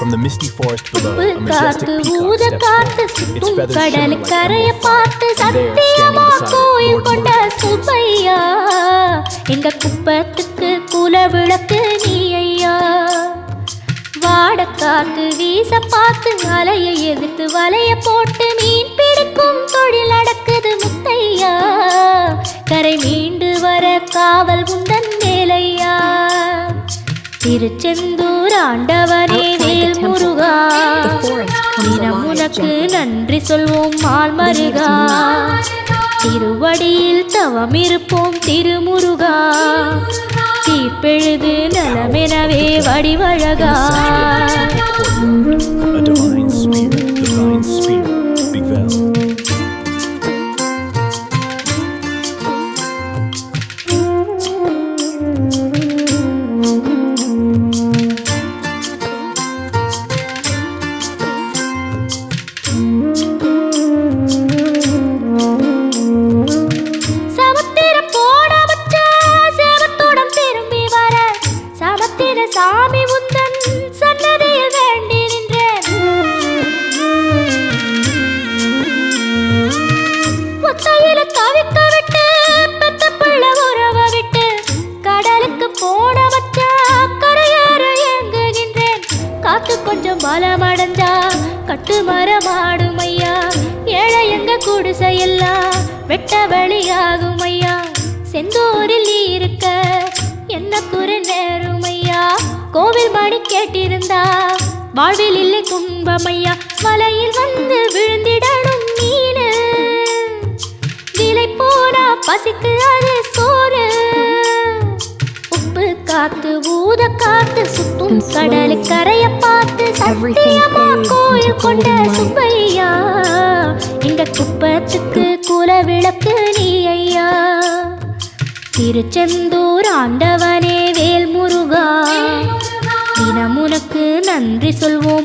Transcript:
From the misty forest below, a majestic peacock steps forth. Its feathers shimmer like emerald foil. And there, standing beside it, Lord Subbaiah எங்க குப்பத்துக்கு குலவிளக்கு நீ ஐயா. வாடக்காத்து வீச பார்த்து அலையை எதிர்த்து வலைய போட்டு மீன் பிடிக்கும் தொழில் நடக்குது முத்தையா. கரை மீண்டு வர காவல் உந்தன் வேலையா. திருச்செந்தூர் ஆண்டவனே வேல் முருகா, தினம் உனக்கு நன்றி சொல்வோம் மால் மருகா. திருவடியில் தவம் இருப்போம் திருமுருகா, தீப்பெழுது நலமெனவே வடிவழகா. A divine spear, Big Vel. சாமி உந்தன் சன்னதியில் வேண்டி நின்றேன். ஒத்தையில தவிக்க விட்டு பெத்த பிள்ள உறவ விட்டு கடலுக்கு போன வச்சா கரையேற ஏங்குகின்றேன். காத்து கொஞ்சம் பலமடைஞ்சா கட்டு மரமாடும் ஐயா. ஏழை எங்க குடிசையெல்லாம் வெட்ட வெளியாகும் ஐயா. செந்தூரில் நீ இருக்க என்ன குறை நேரும் ஐயா. கோவில் மணி கேட்டிருந்தா வாழ்வில் இல்லை துன்பமையா. வலையில் வந்து விழுந்திடணும் மீனு, விலை போனா பசிக்கு அது சோறு. உப்பு காத்து ஊத காத்து சுத்தும் கடலு கரைய பார்த்து சத்தியமா கோயில் கொண்ட சுப்பையா. இந்த குப்பத்துக்கு குலவிளக்கு நீ ஐயா. திருச்செந்தூர் ஆண்டவனே வேல் முருகா, தினம் உனக்கு நன்றி சொல்வோம்